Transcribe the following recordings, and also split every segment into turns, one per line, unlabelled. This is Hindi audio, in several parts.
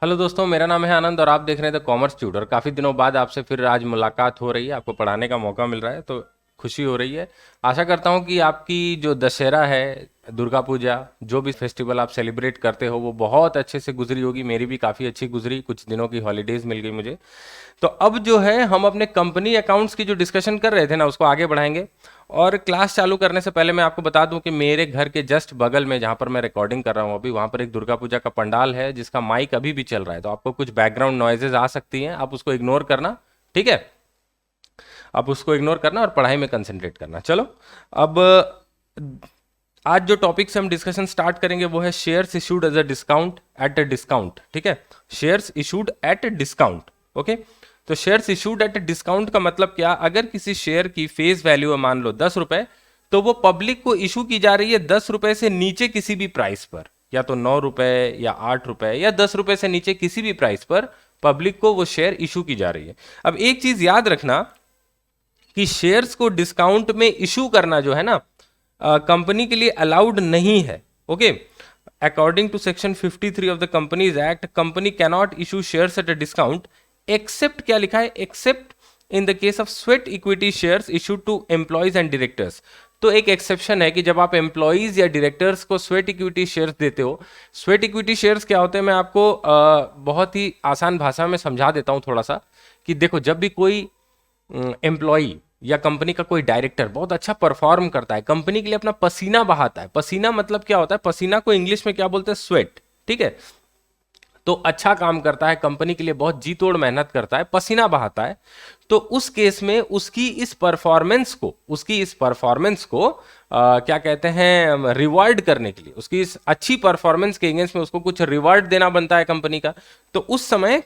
हेलो दोस्तों, मेरा नाम है आनंद और आप देख रहे हैं द कॉमर्स ट्यूटर। काफ़ी दिनों बाद आपसे फिर आज मुलाकात हो रही है, आपको पढ़ाने का मौका मिल रहा है तो खुशी हो रही है। आशा करता हूँ कि आपकी जो दशहरा है, दुर्गा पूजा, जो भी फेस्टिवल आप सेलिब्रेट करते हो वो बहुत अच्छे से गुजरी होगी। मेरी भी काफ़ी अच्छी गुजरी, कुछ दिनों की हॉलीडेज़ मिल गई मुझे। तो अब जो है हम अपने कंपनी अकाउंट्स की जो डिस्कशन कर रहे थे ना उसको आगे बढ़ाएंगे। और क्लास चालू करने से पहले मैं आपको बता दूं कि मेरे घर के जस्ट बगल में जहां पर मैं रिकॉर्डिंग कर रहा हूं अभी, वहां पर एक दुर्गा पूजा का पंडाल है जिसका माइक अभी भी चल रहा है। तो आपको कुछ बैकग्राउंड नॉइजेज आ सकती हैं, आप उसको इग्नोर करना। ठीक है, आप उसको इग्नोर करना और पढ़ाई में कंसंट्रेट करना। चलो, अब आज जो टॉपिक से हम डिस्कशन स्टार्ट करेंगे वो है shares issued as a discount at a discount. ठीक है, shares issued at a discount. Okay, तो shares issued at a discount का मतलब क्या? अगर किसी शेयर की फेस वैल्यू है मान लो 10 रुपए, तो वो पब्लिक को इशू की जा रही है 10 रुपए से नीचे किसी भी प्राइस पर, या तो 9 रुपए या 8 रुपए या 10 रुपए से नीचे किसी भी प्राइस पर पब्लिक को वो शेयर इशू की जा रही है। अब एक चीज याद रखना कि शेयर्स को डिस्काउंट में इशू करना जो है ना, कंपनी के लिए अलाउड नहीं है। Okay, according to section 53 of the companies act, company cannot issue shares at a discount except, क्या लिखा है, except in the case of sweat equity shares issued to employees and directors. तो एक एक्सेप्शन है कि जब आप एम्प्लॉयज या डायरेक्टर्स को स्वेट इक्विटी शेयर्स देते हो। स्वेट इक्विटी शेयर्स क्या होते हैं, मैं आपको बहुत ही आसान भाषा में समझा देता हूं थोड़ा सा। कि देखो, जब भी कोई एम्प्लॉई या कंपनी का कोई डायरेक्टर बहुत अच्छा परफॉर्म करता है, कंपनी के लिए अपना पसीना बहाता है। पसीना मतलब क्या होता है? पसीना को इंग्लिश में क्या बोलते हैं? स्वेट। ठीक है, तो अच्छा काम करता है, कंपनी के लिए बहुत जी तोड़ मेहनत करता है, पसीना बहाता है। तो उस केस में उसकी इस परफॉर्मेंस को क्या कहते हैं, रिवार्ड करने के लिए, उसकी इस अच्छी परफॉर्मेंस के अगेंस्ट में उसको कुछ रिवार्ड देना बनता है कंपनी का। तो उस समय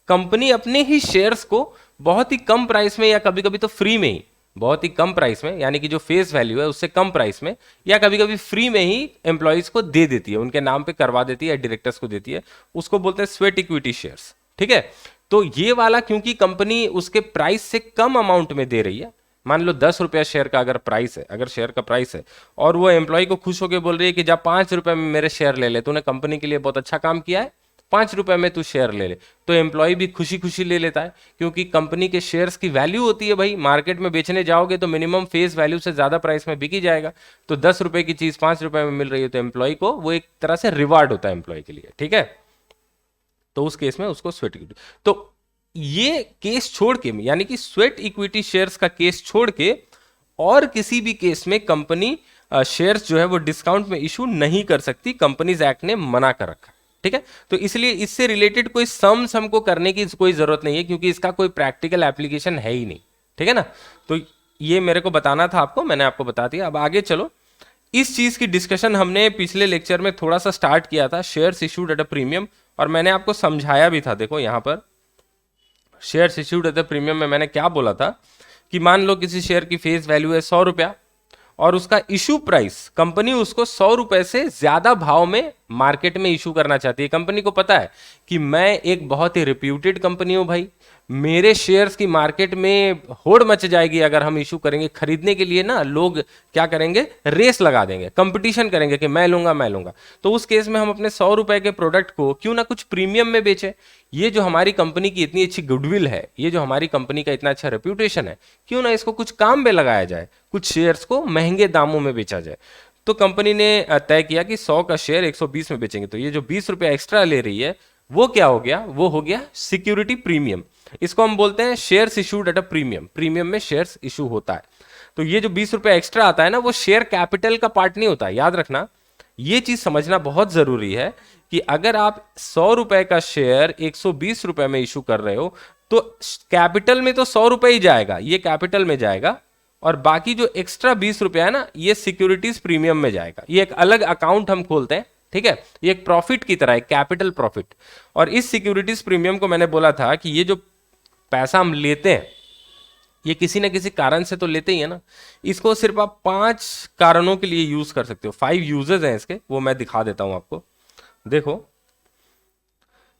कंपनी अपने ही शेयर्स को बहुत ही कम प्राइस में या कभी कभी तो फ्री में ही, बहुत ही कम प्राइस में, यानी कि जो फेस वैल्यू है उससे कम प्राइस में, या कभी कभी फ्री में ही एम्प्लॉयज को दे देती है, उनके नाम पे करवा देती है, डायरेक्टर्स को देती है। उसको बोलते हैं स्वेट इक्विटी शेयर्स। ठीक है, तो ये वाला क्योंकि कंपनी उसके प्राइस से कम अमाउंट में दे रही है, मान लो 10 रुपया शेयर का अगर प्राइस है, अगर शेयर का प्राइस है, और वो एम्प्लॉय को खुश होकर बोल रही है कि जा 5 रुपए में मेरे शेयर ले ले, तूने कंपनी के लिए बहुत अच्छा काम किया है, 5 रुपए में तू शेयर ले ले। तो एम्प्लॉय भी खुशी खुशी ले लेता है, क्योंकि कंपनी के शेयर्स की वैल्यू होती है भाई, मार्केट में बेचने जाओगे तो मिनिमम फेस वैल्यू से ज्यादा प्राइस में बिकी जाएगा। तो 10 रुपए की चीज 5 रुपए में मिल रही है तो एम्प्लॉय को वो एक तरह से रिवार्ड होता है एम्प्लॉय के लिए। ठीक है, तो उस केस में उसको स्वेट इक्विटी। तो ये केस छोड़ के, यानी कि स्वेट इक्विटी शेयर्स का केस छोड़ के और किसी भी केस में कंपनी शेयर्स जो है वो डिस्काउंट में इशू नहीं कर सकती, कंपनीज एक्ट ने मना कर रखा है। ठीक है, तो इसलिए इससे रिलेटेड कोई सम को करने की कोई जरूरत नहीं है, क्योंकि इसका कोई प्रैक्टिकल एप्लीकेशन है ही नहीं। ठीक है ना, तो ये मेरे को बताना था आपको, मैंने आपको बता दिया। अब आगे चलो, इस चीज की डिस्कशन हमने पिछले लेक्चर में थोड़ा सा स्टार्ट किया था, shares issued at a premium, और मैंने आपको समझाया भी था। देखो यहां पर shares issued at the premium में मैंने क्या बोला था कि मान लो किसी शेयर की फेस वैल्यू है 100 रुपया, और उसका इशू प्राइस, कंपनी उसको 100 रुपए से ज्यादा भाव में मार्केट में इशू करना चाहती है। कंपनी को पता है कि मैं एक बहुत ही रिप्यूटेड कंपनी हूं भाई, मेरे शेयर्स की मार्केट में होड़ मच जाएगी अगर हम इशू करेंगे। खरीदने के लिए ना लोग क्या करेंगे, रेस लगा देंगे, कंपटीशन करेंगे कि मैं लूंगा मैं लूंगा। तो उस केस में हम अपने 100 रुपए के प्रोडक्ट को क्यों ना कुछ प्रीमियम में बेचे। ये जो हमारी कंपनी की इतनी अच्छी गुडविल है, ये जो हमारी कंपनी का इतना अच्छा रेप्यूटेशन है, क्यों ना इसको कुछ काम में लगाया जाए, कुछ शेयर्स को महंगे दामों में बेचा जाए। तो कंपनी ने तय किया कि 100 का शेयर 120 में बेचेंगे। तो ये जो 20 रुपया एक्स्ट्रा ले रही है वो क्या हो गया, वो हो गया सिक्योरिटी प्रीमियम। इसको हम बोलते हैं shares issued at a premium. Premium में शेयर्स इशू होता है। तो ये जो 20 रुपया एक्स्ट्रा आता है ना, वो शेयर कैपिटल का पार्ट नहीं होता, याद रखना। ये चीज समझना बहुत जरूरी है कि अगर आप 100 रुपए का शेयर 120 रुपए में इशू कर रहे हो, तो कैपिटल में तो 100 रुपए ही जाएगा, ये कैपिटल में जाएगा, और बाकी जो एक्स्ट्रा 20 रुपया है ना, ये सिक्योरिटीज प्रीमियम में जाएगा। ये एक अलग अकाउंट हम खोलते हैं। ठीक है, ये एक प्रॉफिट की तरह है, कैपिटल प्रॉफिट। और इस सिक्योरिटीज प्रीमियम को मैंने बोला था कि ये जो पैसा हम लेते हैं, ये किसी ना किसी कारण से तो लेते ही है ना। इसको सिर्फ आप 5 कारणों के लिए यूज कर सकते हो। 5 यूजेस हैं इसके, वो मैं दिखा देता हूं आपको। देखो,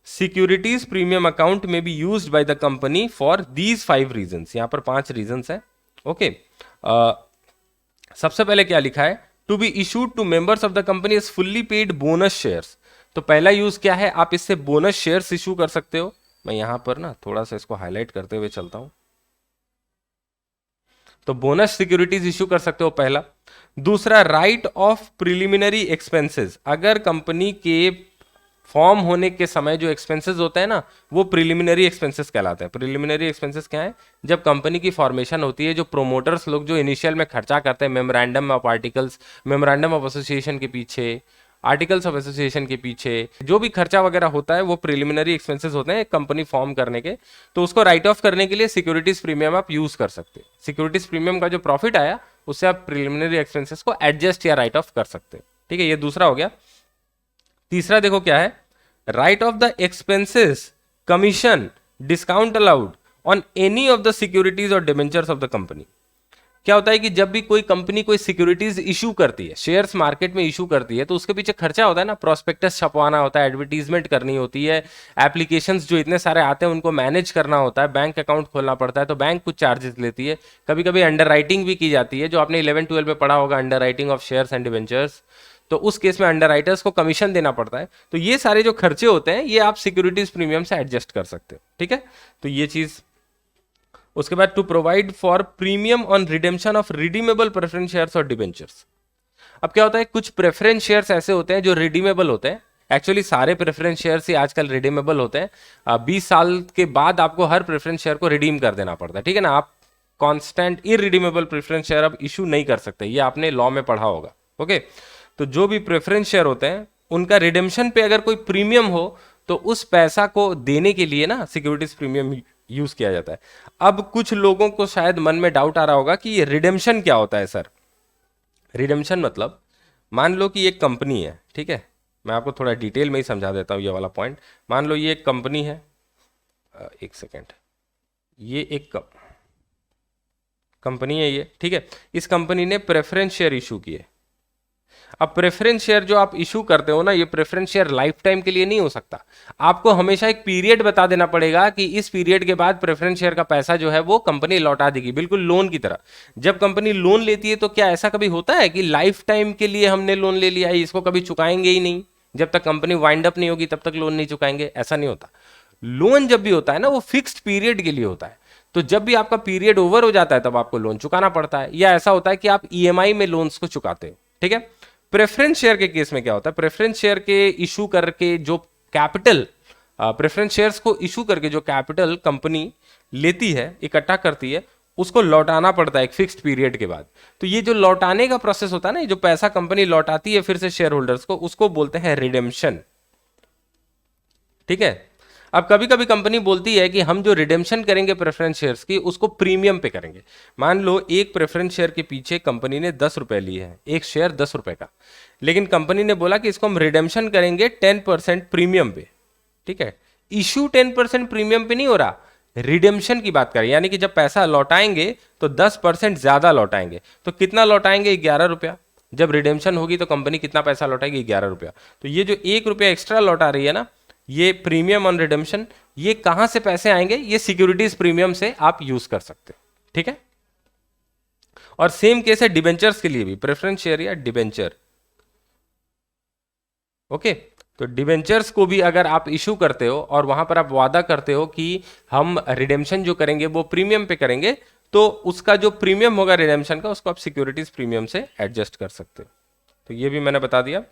सिक्योरिटीज प्रीमियम अकाउंट में be used by the company for these 5 reasons. यहां पर 5 रीजंस है। ओके, सबसे पहले क्या लिखा है, to be issued to members of the company as fully paid bonus shares. तो पहला यूज क्या है, आप इससे बोनस शेयर्स इशू कर सकते हो। मैं यहां पर ना थोड़ा सा इसको हाईलाइट करते हुए चलता हूं। तो बोनस सिक्योरिटीज इशू कर सकते हो पहला। दूसरा, राइट ऑफ प्रिलिमिनरी एक्सपेंसेस, अगर कंपनी के फॉर्म होने के समय जो एक्सपेंसेस होते हैं ना, वो प्रिलिमिनरी एक्सपेंसेस कहलाते हैं। प्रिलिमिनरी एक्सपेंसेस क्या है, जब कंपनी की फॉर्मेशन होती है, जो प्रोमोटर्स लोग जो इनिशियल में खर्चा करते हैं memorandum of articles, memorandum of association के पीछे, आर्टिकल्स ऑफ एसोसिएशन के पीछे जो भी खर्चा वगैरह होता है, वो प्रिलिमिनरी एक्सपेंसेस होते हैं कंपनी फॉर्म करने के। तो उसको राइट ऑफ करने के लिए सिक्योरिटीज प्रीमियम आप यूज कर सकते हैं। सिक्योरिटीज प्रीमियम का जो प्रॉफिट आया, उससे आप प्रिलिमिनरी एक्सपेंसेस को एडजस्ट या राइट ऑफ कर सकते हैं। ठीक है, ये दूसरा हो गया। तीसरा देखो क्या है, right of the expenses, commission, discount allowed on any of the securities और डिबेंचर्स ऑफ द कंपनी। क्या होता है कि जब भी कोई कंपनी कोई सिक्योरिटीज इशू करती है, शेयर्स मार्केट में इशू करती है, तो उसके पीछे खर्चा होता है ना, प्रोस्पेक्टस छपवाना होता है, एडवर्टीजमेंट करनी होती है, एप्लीकेशंस जो इतने सारे आते हैं उनको मैनेज करना होता है, बैंक अकाउंट खोलना पड़ता है, तो बैंक कुछ चार्जेस लेती है। कभी कभी अंडर राइटिंग भी की जाती है, जो आपने 11-12 में पढ़ा होगा, under writing of shares and debentures. तो उस केस में अंडर राइटर्स को कमीशन देना पड़ता है। तो ये सारे जो खर्चे होते हैं, ये आप सिक्योरिटीज प्रीमियम से एडजस्ट कर सकते हो। ठीक है, तो ये चीज। उसके बाद, to provide for premium on redemption of redeemable preference shares और डिबेंचर्स। अब क्या होता है, कुछ प्रेफरेंस शेयर्स ऐसे होते हैं जो रिडीमेबल होते हैं। एक्चुअली सारे प्रेफरेंस शेयर्स ही आजकल रिडीमेबल होते हैं। 20 साल के बाद आपको हर प्रेफरेंस शेयर को रिडीम कर देना पड़ता है। ठीक है ना, आप कांस्टेंट इरिडीमेबल प्रेफरेंस शेयर अब इशू नहीं कर सकते, ये आपने लॉ में पढ़ा होगा। ओके, तो जो भी प्रेफरेंस शेयर होते हैं, उनका रिडेम्पशन पे अगर कोई प्रीमियम हो, तो उस पैसा को देने के लिए ना सिक्योरिटीज प्रीमियम यूज किया जाता है। अब कुछ लोगों को शायद मन में डाउट आ रहा होगा कि ये रिडेम्पशन क्या होता है सर। रिडेम्पशन मतलब, मान लो कि एक कंपनी है, ठीक है, मैं आपको थोड़ा डिटेल में ही समझा देता हूँ ये वाला पॉइंट। मान लो ये एक कंपनी है, एक सेकेंड, ये एक कंपनी है ये, ठीक है, इस कंपनी ने प्रेफरेंस शेयर इशू किए। अब प्रेफरेंस शेयर जो आप इशू करते हो ना, ये प्रेफरेंस शेयर लाइफ टाइम के लिए नहीं हो सकता। आपको हमेशा एक पीरियड बता देना पड़ेगा कि इस पीरियड के बाद प्रेफरेंस शेयर का पैसा जो है वो कंपनी लौटा देगी, बिल्कुल लोन की तरह। जब कंपनी लोन लेती है, तो क्या ऐसा कभी होता है कि लाइफ टाइम के लिए हमने लोन ले लिया है, इसको कभी चुकाएंगे ही नहीं, जब तक कंपनी वाइंड अप नहीं होगी तब तक लोन नहीं चुकाएंगे? ऐसा नहीं होता। लोन जब भी होता है ना, वो फिक्स्ड पीरियड के लिए होता है। तो जब भी आपका पीरियड ओवर हो जाता है, तब आपको लोन चुकाना पड़ता है। या ऐसा होता है कि आप ईएमआई में लोन्स को चुकाते हो। ठीक है, प्रेफरेंस शेयर के केस में क्या होता है, प्रेफरेंस शेयर के इशू करके जो कैपिटल, प्रेफरेंस शेयर्स को इशू करके जो कैपिटल कंपनी लेती है, इकट्ठा करती है, उसको लौटाना पड़ता है एक फिक्स्ड पीरियड के बाद। तो ये जो लौटाने का प्रोसेस होता है ना, जो पैसा कंपनी लौटाती है फिर से शेयर होल्डर्स को, उसको बोलते हैं रिडेम्पशन। ठीक है, अब कभी कभी कंपनी बोलती है कि हम जो रिडेम्पशन करेंगे प्रेफरेंस शेयर्स की, उसको प्रीमियम पे करेंगे। मान लो एक प्रेफरेंस शेयर के पीछे कंपनी ने 10 रुपए लिए हैं, एक शेयर 10 रुपए का, लेकिन कंपनी ने बोला कि इसको हम रिडेम्पशन करेंगे 10% प्रीमियम पे। ठीक है, इशू 10% प्रीमियम पे नहीं हो रहा, रिडेम्पशन की बात करें, यानी कि जब पैसा लौटाएंगे तो 10% ज्यादा लौटाएंगे। तो कितना लौटाएंगे? 11 रुपया। जब रिडेम्पशन होगी तो कंपनी कितना पैसा लौटाएगी? 11 रुपया। तो ये जो 1 रुपया एक्स्ट्रा लौटा रही है ना, ये प्रीमियम ऑन रिडेम्पशन, ये कहां से पैसे आएंगे? ये सिक्योरिटीज प्रीमियम से आप यूज कर सकते हो। ठीक है, और सेम केस है डिबेंचर्स के लिए भी, प्रेफरेंस शेयर या डिबेंचर। ओके, तो डिबेंचर्स को भी अगर आप इशू करते हो और वहां पर आप वादा करते हो कि हम रिडेम्पशन जो करेंगे वो प्रीमियम पे करेंगे, तो उसका जो प्रीमियम होगा रिडेम्पशन का, उसको आप सिक्योरिटीज प्रीमियम से एडजस्ट कर सकते हो। तो ये भी मैंने बता दिया।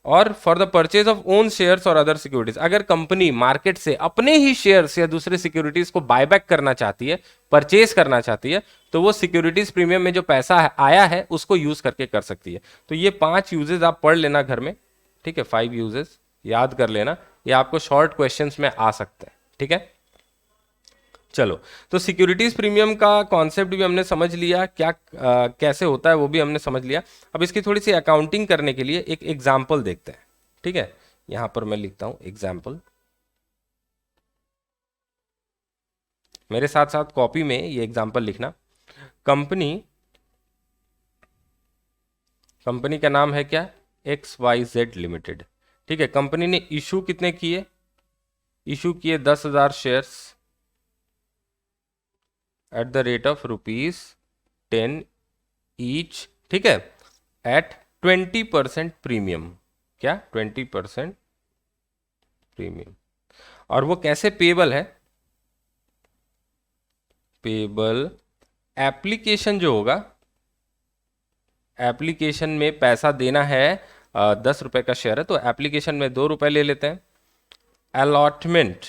और for the purchase of own shares और अदर सिक्योरिटीज, अगर कंपनी मार्केट से अपने ही शेयर्स या दूसरे सिक्योरिटीज को बायबैक करना चाहती है, परचेज करना चाहती है, तो वो सिक्योरिटीज प्रीमियम में जो पैसा आया है उसको यूज करके कर सकती है। तो ये 5 यूजेस आप पढ़ लेना घर में। ठीक है, 5 यूजेस याद कर लेना, ये आपको शॉर्ट क्वेश्चंस में आ सकता है। ठीक है, चलो, तो सिक्योरिटीज प्रीमियम का कॉन्सेप्ट भी हमने समझ लिया, क्या कैसे होता है वो भी हमने समझ लिया। अब इसकी थोड़ी सी अकाउंटिंग करने के लिए एक एग्जाम्पल देखते हैं। ठीक है, यहां पर मैं लिखता हूं एग्जाम्पल, मेरे साथ साथ कॉपी में ये एग्जाम्पल लिखना। कंपनी कंपनी का नाम है क्या? XYZ limited. ठीक है, कंपनी ने इशू कितने किए? इशू किए 10,000 shares at the rate of ₹10 each. ठीक है, एट 20% प्रीमियम। क्या? 20% प्रीमियम। और वो कैसे पेबल है? पेबल एप्लीकेशन जो होगा, एप्लीकेशन में पैसा देना है, 10 रुपए का शेयर है तो एप्लीकेशन में 2 रुपए ले लेते हैं। अलॉटमेंट,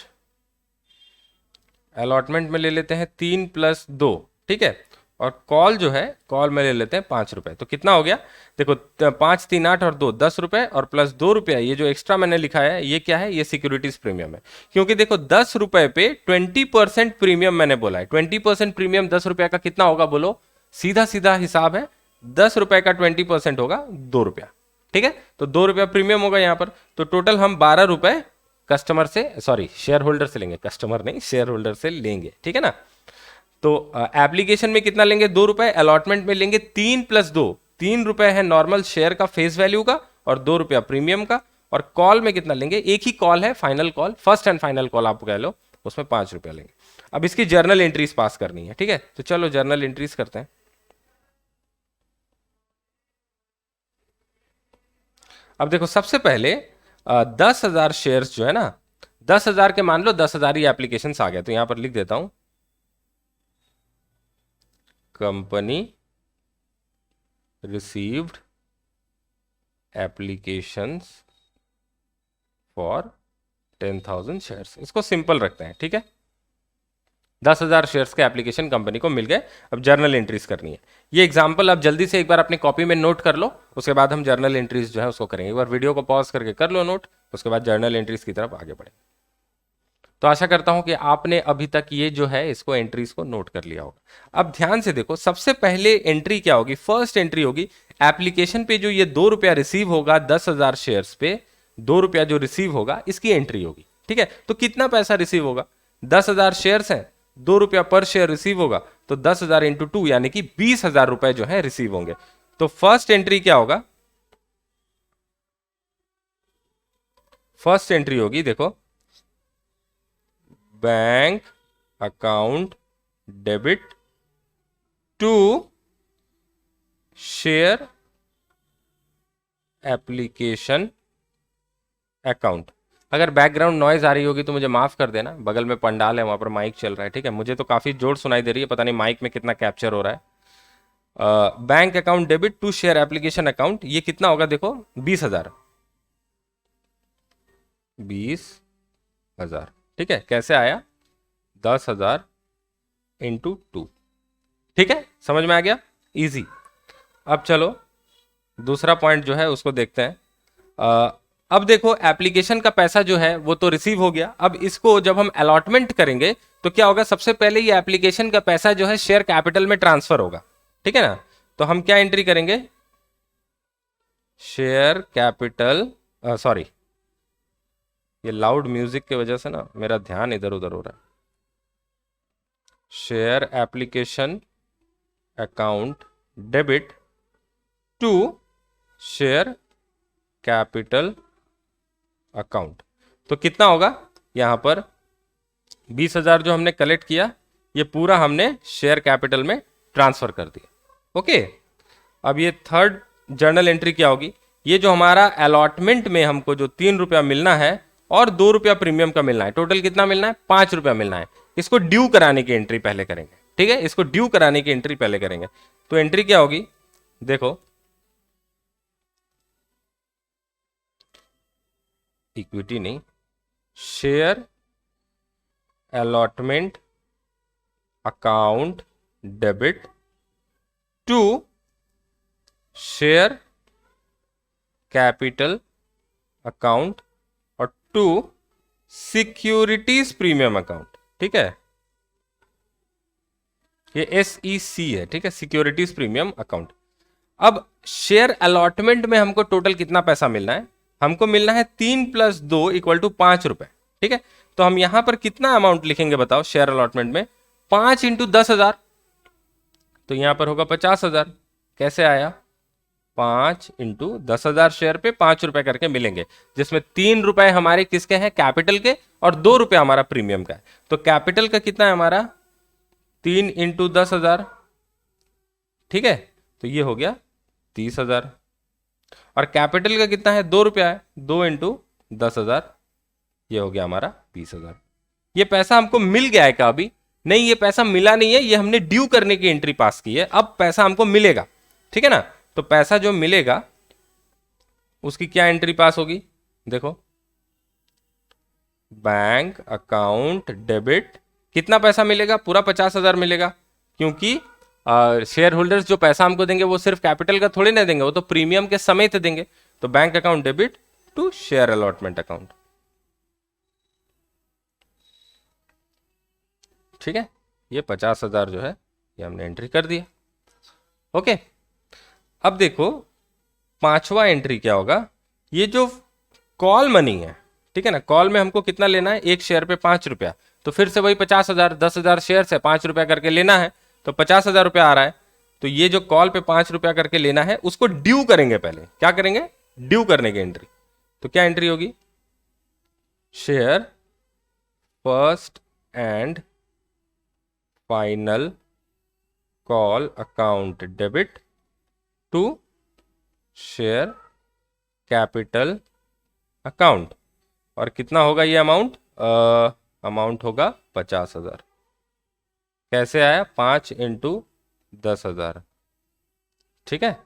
अलॉटमेंट में ले लेते हैं 3+2, ठीक है। और कॉल जो है, कॉल में ले लेते हैं 5 रुपए। तो कितना हो गया देखो, 5 3 8 और 2 10 रुपए और प्लस 2 रुपया, ये जो एक्स्ट्रा मैंने लिखा है ये क्या है? ये सिक्योरिटीज प्रीमियम है। क्योंकि देखो 10 रुपए पे 20% प्रीमियम मैंने बोला है। 20% प्रीमियम 10 रुपया का कितना होगा बोलो? सीधा सीधा हिसाब है, 10 रुपए का 20% होगा 2 रुपया, ठीक है। तो 2 रुपया प्रीमियम होगा यहाँ पर। तो टोटल हम 12 रुपए कस्टमर से, सॉरी शेयर होल्डर से लेंगे, कस्टमर नहीं शेयर होल्डर से लेंगे, ठीक है ना। तो एप्लीकेशन में कितना लेंगे? 2 रुपए। अलॉटमेंट में लेंगे 3+2, 3 रुपए है नॉर्मल शेयर का फेस वैल्यू का और 2 रुपया प्रीमियम का। और कॉल में कितना लेंगे? एक ही कॉल है, final call, first and final call आप कह लो, उसमें 5 रुपया लेंगे। अब इसकी जर्नल एंट्रीज पास करनी है, ठीक है। तो चलो जर्नल एंट्रीज करते हैं। अब देखो सबसे पहले 10,000 शेयर्स जो है ना, 10,000 के मान लो 10,000 ही एप्लीकेशन आ गया, तो यहां पर लिख देता हूं company received applications for 10,000 shares. इसको सिंपल रखते हैं, ठीक है। 10,000 शेयर्स के एप्लीकेशन कंपनी को मिल गए। अब जर्नल एंट्रीज करनी है। ये एग्जांपल आप जल्दी से एक बार अपनी कॉपी में नोट कर लो, उसके बाद हम जर्नल एंट्रीज जो है उसको करेंगे। एक बार वीडियो को पॉज करके कर लो नोट, उसके बाद जर्नल एंट्रीज की तरफ आगे बढ़ेंगे। तो आशा करता हूं कि आपने अभी तक ये जो है इसको एंट्रीज को नोट कर लिया होगा। अब ध्यान से देखो, सबसे पहले एंट्री क्या होगी? फर्स्ट एंट्री होगी एप्लीकेशन पे जो ये 2 रुपया रिसीव होगा 10,000 शेयर्स पे, 2 रुपया जो रिसीव होगा इसकी एंट्री होगी, ठीक है। तो कितना पैसा रिसीव होगा? 10,000 शेयर्स हैं, 2 रुपया पर शेयर रिसीव होगा, तो 10,000 इंटू 2 यानी कि 20,000 रुपए जो है रिसीव होंगे। तो फर्स्ट एंट्री क्या होगा? फर्स्ट एंट्री होगी देखो, bank account debit to share application account. अगर बैकग्राउंड नॉइज आ रही होगी तो मुझे माफ कर देना, बगल में पंडाल है, वहां पर माइक चल रहा है, ठीक है। मुझे तो काफी जोर सुनाई दे रही है, पता नहीं माइक में कितना कैप्चर हो रहा है। Bank account debit to share application account, ये कितना होगा देखो? 20,000, 20,000, ठीक है। कैसे आया? 10,000 इंटू 2, ठीक है। समझ में आ गया? इजी। अब चलो दूसरा पॉइंट जो है उसको देखते हैं। अब देखो एप्लीकेशन का पैसा जो है वो तो रिसीव हो गया। अब इसको जब हम अलॉटमेंट करेंगे तो क्या होगा? सबसे पहले ये एप्लीकेशन का पैसा जो है शेयर कैपिटल में ट्रांसफर होगा, ठीक है ना। तो हम क्या एंट्री करेंगे? शेयर कैपिटल, सॉरी ये लाउड म्यूजिक की वजह से ना मेरा ध्यान इधर उधर हो रहा है। Share application account debit to share capital account. तो कितना होगा? यहां पर 20,000 जो हमने कलेक्ट किया ये पूरा हमने शेयर कैपिटल में ट्रांसफर कर दिया, ओके। अब ये थर्ड जर्नल एंट्री क्या होगी? ये जो हमारा अलॉटमेंट में हमको जो 3 रुपया मिलना है और 2 रुपया प्रीमियम का मिलना है, टोटल कितना मिलना है? 5 रुपया मिलना है। इसको ड्यू कराने की एंट्री पहले करेंगे, ठीक है। इसको ड्यू कराने की एंट्री पहले करेंगे। तो एंट्री क्या होगी देखो, इक्विटी नहीं, share allotment account debit to share capital account और टू सिक्योरिटीज प्रीमियम अकाउंट, ठीक है। ये SEC है, ठीक है, सिक्योरिटीज प्रीमियम अकाउंट। अब शेयर अलॉटमेंट में हमको टोटल कितना पैसा मिलना है? हमको मिलना है 3+2 = 5 रुपए, ठीक है। तो हम यहां पर कितना अमाउंट लिखेंगे बताओ? शेयर अलॉटमेंट में 5 इंटू 10,000, तो यहां पर होगा 50,000। कैसे आया? 5 इंटू 10,000 शेयर पे 5 रुपए करके मिलेंगे, जिसमें 3 रुपए हमारे किसके हैं? कैपिटल के, और 2 रुपया हमारा प्रीमियम का है। तो कैपिटल का कितना है हमारा? 3 इंटू 10,000, ठीक है। तो ये हो गया 30,000। और कैपिटल का कितना है? 2 रुपया है, 2 इंटू 10,000, ये हो गया हमारा 20,000। ये पैसा हमको मिल गया है क्या अभी? नहीं, ये पैसा मिला नहीं है, ये हमने ड्यू करने की एंट्री पास की है, अब पैसा हमको मिलेगा। ठीक है ना? तो पैसा जो मिलेगा उसकी क्या एंट्री पास होगी? देखो, बैंक अकाउंट डेबिट, कितना पैसा मिलेगा? पूरा 50,000 मिलेगा, क्योंकि शेयर होल्डर्स जो पैसा हमको देंगे वो सिर्फ कैपिटल का थोड़ी ना देंगे, वो तो प्रीमियम के समेत देंगे। तो bank account debit to share allotment account. ठीक है, ये 50,000 जो है ये हमने एंट्री कर दिया। ओके, अब देखो पांचवा एंट्री क्या होगा? ये जो कॉल मनी है, ठीक है ना, कॉल में हमको कितना लेना है? एक शेयर पे 5 रुपया, तो फिर से वही 50,000, 10,000 शेयर है, 5 रुपया करके लेना है, तो 50,000 रुपया आ रहा है। तो ये जो कॉल पे 5 रुपया करके लेना है उसको ड्यू करेंगे। पहले क्या करेंगे? ड्यू करने की एंट्री। तो क्या एंट्री होगी? Share first and final call account debit to share capital account. और कितना होगा ये अमाउंट? अमाउंट होगा 50,000। कैसे आया? 5 इंटू 10,000। ठीक है,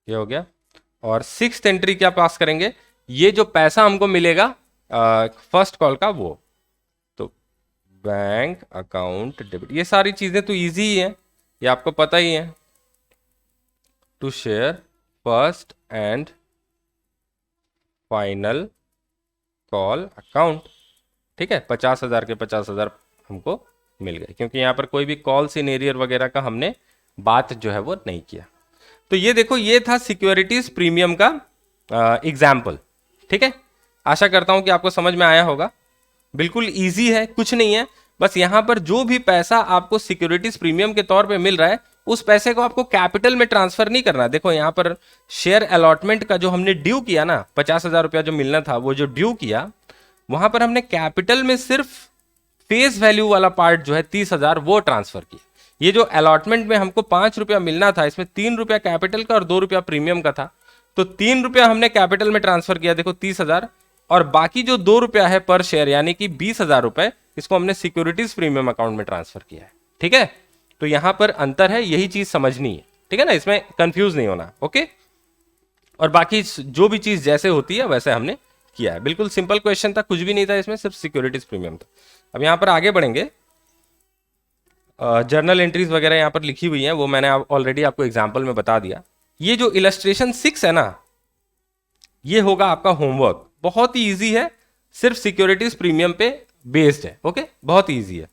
ये हो गया। और सिक्स्थ एंट्री क्या पास करेंगे? ये जो पैसा हमको मिलेगा फर्स्ट कॉल का, वो तो बैंक अकाउंट डेबिट। ये सारी चीजें तो इजी ही है, ये आपको पता ही है। To share first and final call account. ठीक है, 50,000 के 50,000 हमको मिल गए, क्योंकि यहाँ पर कोई भी कॉल सिनेरियर वगैरह का हमने बात जो है वो नहीं किया। तो ये देखो, ये था सिक्योरिटीज प्रीमियम का एग्जाम्पल। ठीक है, आशा करता हूं कि आपको समझ में आया होगा। बिल्कुल इजी है, कुछ नहीं है, बस यहां पर जो भी पैसा आपको सिक्योरिटीज प्रीमियम के तौर पे मिल रहा है उस पैसे को आपको कैपिटल में ट्रांसफर नहीं करना। देखो यहां पर शेयर अलॉटमेंट का जो हमने ड्यू किया ना, 50,000 रुपया जो मिलना था, वो जो ड्यू किया, वहां पर हमने कैपिटल में सिर्फ फेस वैल्यू वाला पार्ट जो है 30,000 वो ट्रांसफर किया। ये जो अलॉटमेंट में हमको 5 रुपया मिलना था, इसमें 3 रुपया कैपिटल का और 2 रुपया प्रीमियम का था, तो 3 रुपया हमने कैपिटल में ट्रांसफर किया, देखो 30,000, और बाकी जो 2 रुपया है पर शेयर यानी कि 20,000 रुपए, इसको हमने सिक्योरिटीज प्रीमियम अकाउंट में ट्रांसफर किया है। ठीक है, तो यहां पर अंतर है, यही चीज समझनी है। ठीक है ना, इसमें कंफ्यूज नहीं होना। ओके, और बाकी जो भी चीज जैसे होती है वैसे हमने किया है। बिल्कुल सिंपल क्वेश्चन था, कुछ भी नहीं था इसमें, सिर्फ सिक्योरिटीज प्रीमियम था। अब यहां पर आगे बढ़ेंगे। जर्नल एंट्रीज वगैरह यहाँ पर लिखी हुई हैं, वो मैंने ऑलरेडी आपको एग्जाम्पल में बता दिया। ये जो इलस्ट्रेशन 6 है ना, ये होगा आपका होमवर्क। बहुत ही इजी है, सिर्फ सिक्योरिटीज प्रीमियम पे बेस्ड है। ओके, बहुत ही इजी है।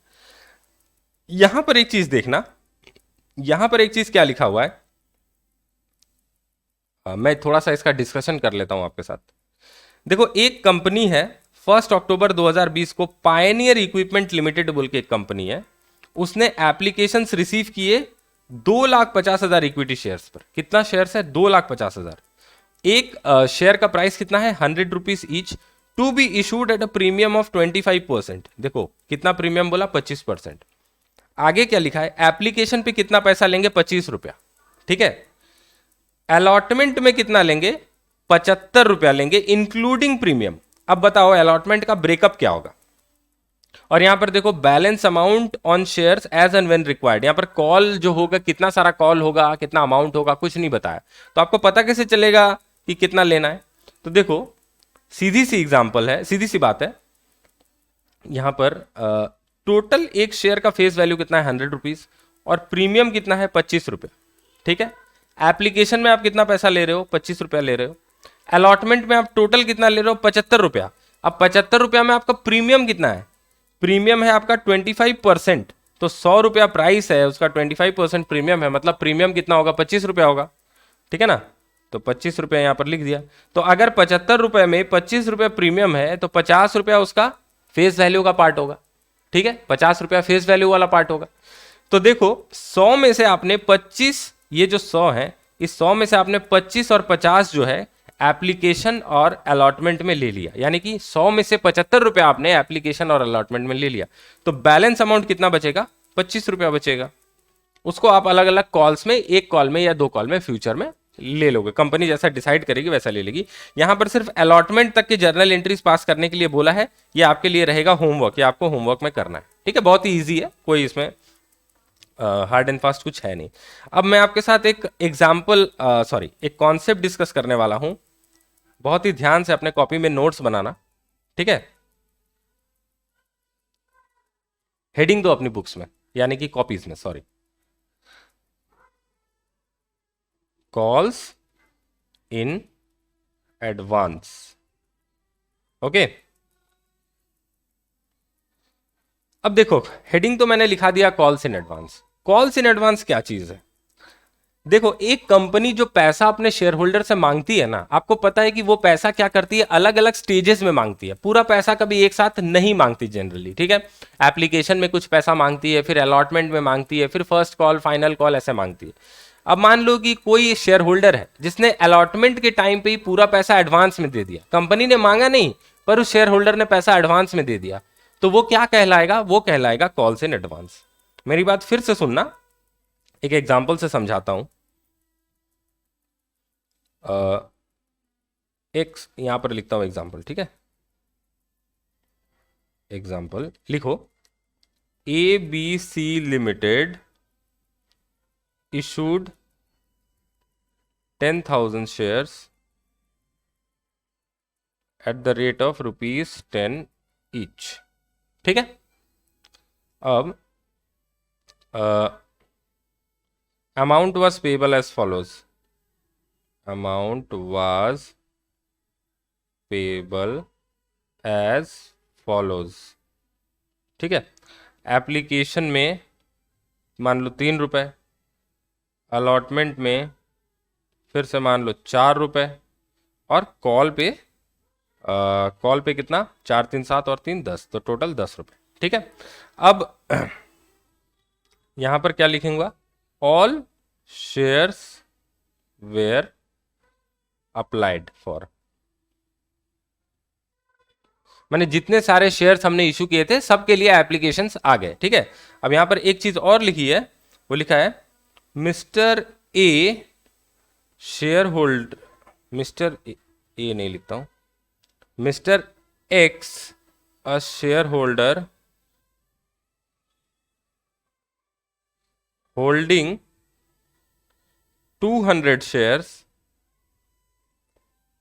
यहां पर एक चीज देखना, यहां पर एक चीज क्या लिखा हुआ है, मैं थोड़ा सा इसका डिस्कशन कर लेता हूं आपके साथ। देखो, एक कंपनी है, 1 अक्टूबर 2020 को पायनियर इक्विपमेंट लिमिटेड बोल के एक कंपनी है, उसने एप्लीकेशंस रिसीव किए 2,50,000 इक्विटी शेयर्स पर। कितना शेयर्स है? 2,50,000। एक शेयर का प्राइस कितना है? 100 rupees each, to be issued at a premium of 25%। देखो कितना प्रीमियम बोला? 25%। आगे क्या लिखा है? एप्लीकेशन पे कितना पैसा लेंगे? 25 रुपया। ठीक है, अलॉटमेंट में कितना लेंगे? 75 रुपया लेंगे इंक्लूडिंग प्रीमियम। अब बताओ अलॉटमेंट का ब्रेकअप क्या होगा? और यहां पर देखो, balance amount on shares as and when required. यहां पर कॉल जो होगा, कितना सारा कॉल होगा, कितना अमाउंट होगा, कुछ नहीं बताया, तो आपको पता कैसे चलेगा कि कितना लेना है? तो देखो, सीधी सी एग्जांपल है, सीधी सी बात है। यहां पर टोटल एक शेयर का फेस वैल्यू कितना है? 100 रुपीज, और प्रीमियम कितना है? 25 रुपये। ठीक है, एप्लीकेशन में आप कितना पैसा ले रहे हो? 25 रुपया ले रहे हो। अलॉटमेंट में आप टोटल कितना ले रहे हो? 75 रुपया। अब 75 रुपया में आपका प्रीमियम कितना है? प्रीमियम है आपका 25%, तो 100 रुपया प्राइस है, उसका 25% प्रीमियम है, मतलब प्रीमियम कितना होगा? 25 रुपया होगा। ठीक है ना, तो 25 रुपया यहां पर लिख दिया। तो अगर 75 रुपए में 25 रुपया प्रीमियम है, तो 50 रुपया उसका फेस वैल्यू का पार्ट होगा। ठीक है, 50 रुपया फेस वैल्यू वाला पार्ट होगा। तो देखो, 100 में से आपने 25, ये जो 100 है, इस 100 में से आपने 25 और 50 जो है एप्लीकेशन और अलॉटमेंट में ले लिया, यानी कि 100 में से 75 रुपया आपने एप्लीकेशन और अलॉटमेंट में ले लिया। तो बैलेंस अमाउंट कितना बचेगा? 25 रुपया बचेगा। उसको आप अलग अलग कॉल्स में, एक कॉल में या 2 कॉल में फ्यूचर में ले लोगे, कंपनी जैसा डिसाइड करेगी वैसा ले लेगी। यहां पर सिर्फ अलॉटमेंट तक के जर्नल एंट्रीज पास करने के लिए बोला है, ये आपके लिए रहेगा होमवर्क, ये आपको होमवर्क में करना है, ठीक है। बहुत ही ईजी है, कोई इसमें हार्ड एंड फास्ट कुछ है नहीं। अब मैं आपके साथ एक एग्जाम्पल एक कॉन्सेप्ट डिस्कस करने वाला हूं, बहुत ही ध्यान से अपने कॉपी में नोट्स बनाना, ठीक है। हेडिंग दो अपनी बुक्स में, यानी कि कॉपीज में, sorry. Calls in advance, okay. अब देखो, हेडिंग तो मैंने लिखा दिया calls in advance. Calls in advance क्या चीज है? देखो, एक कंपनी जो पैसा अपने शेयर होल्डर से मांगती है ना, आपको पता है कि वो पैसा क्या करती है, अलग अलग स्टेजेस में मांगती है। पूरा पैसा कभी एक साथ नहीं मांगती जनरली, ठीक है। एप्लीकेशन में कुछ पैसा मांगती है, फिर अलॉटमेंट में मांगती है, फिर फर्स्ट कॉल, फाइनल कॉल, ऐसे मांगती है। अब मान लो कि कोई शेयर होल्डर है जिसने अलॉटमेंट के टाइम पे ही पूरा पैसा एडवांस में दे दिया, कंपनी ने मांगा नहीं पर उस शेयर होल्डर ने पैसा एडवांस में दे दिया, तो वो क्या कहलाएगा? वो कहलाएगा कॉल्स इन एडवांस। मेरी बात फिर से सुनना, एक एग्जाम्पल से समझाता हूं। एक यहां पर लिखता हूं एग्जाम्पल, ठीक है। एग्जाम्पल लिखो, A B C limited issued 10,000 shares at the rate of ₹10 each, ठीक है। अब amount was payable as follows, amount was payable as follows, ठीक है। एप्लीकेशन में मान लो ₹3, अलॉटमेंट में फिर से मान लो ₹4, और कॉल पे कितना? 4 3 7 और 3 10, तो टोटल ₹10, ठीक है। अब यहां पर क्या लिखेंगे? All shares where applied for, माने जितने सारे शेयर्स हमने इशू किए थे सबके लिए एप्लीकेशंस आ गए, ठीक है। अब यहां पर एक चीज और लिखी है, वो लिखा है mister A share hold, mister A नहीं लिखता हूं, mister x a share holder holding 200 shares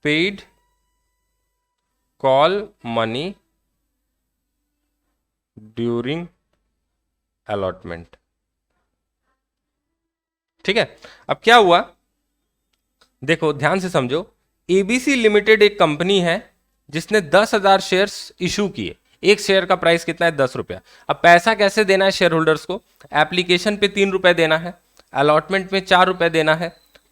paid call money during allotment, ठीक है। अब क्या हुआ, देखो ध्यान से समझो। एबीसी लिमिटेड एक कंपनी है जिसने 10,000 शेयर्स इशू किए, एक शेयर का प्राइस कितना है? ₹10। अब पैसा कैसे देना है शेयर होल्डर्स को? एप्लीकेशन पे ₹3 देना है, अलॉटमेंट में ₹4 देना है,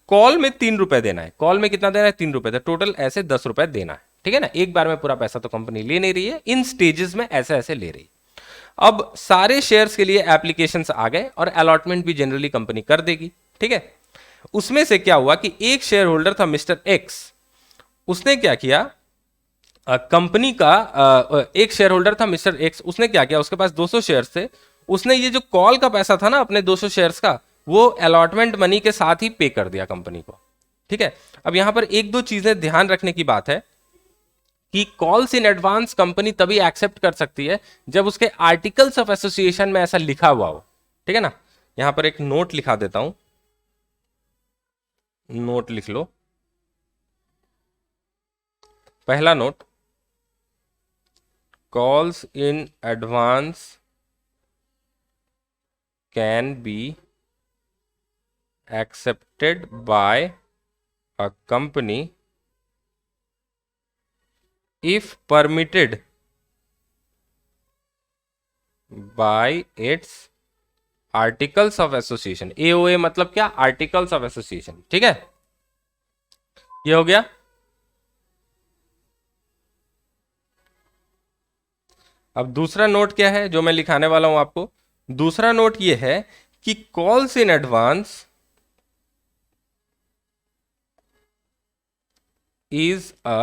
कॉल में ₹3 देना है। कॉल में कितना देना है? ₹3, तो टोटल ऐसे ₹10 देना है, ठीक है ना। एक बार में पूरा पैसा तो कंपनी ले नहीं रही है, इन स्टेजेस में ऐसे ऐसे ले रही है। अब सारे शेयर्स के लिए एप्लीकेशंस आ गए और अलॉटमेंट भी जनरली कंपनी कर देगी, ठीक है। उसमें से क्या हुआ कि एक शेयर होल्डर था मिस्टर एक्स, उसने क्या किया, कंपनी का एक शेयर होल्डर था मिस्टर एक्स, उसने क्या किया, उसके पास 200 शेयर्स थे, उसने ये जो कॉल का पैसा था ना अपने 200 शेयर्स का, वो अलॉटमेंट मनी के साथ ही पे कर दिया कंपनी को, ठीक है। अब यहां पर एक दो चीजें ध्यान रखने की बात है कि कॉल्स इन एडवांस कंपनी तभी एक्सेप्ट कर सकती है जब उसके आर्टिकल्स ऑफ एसोसिएशन में ऐसा लिखा हुआ हो, ठीक है ना। यहां पर एक नोट लिखा देता हूं, नोट लिख लो। पहला note, calls in advance can be accepted by a company if permitted by its articles of association। AOA मतलब क्या? आर्टिकल्स ऑफ एसोसिएशन, ठीक है। ये हो गया। अब दूसरा नोट क्या है जो मैं लिखाने वाला हूं आपको? दूसरा नोट ये है कि calls in advance is a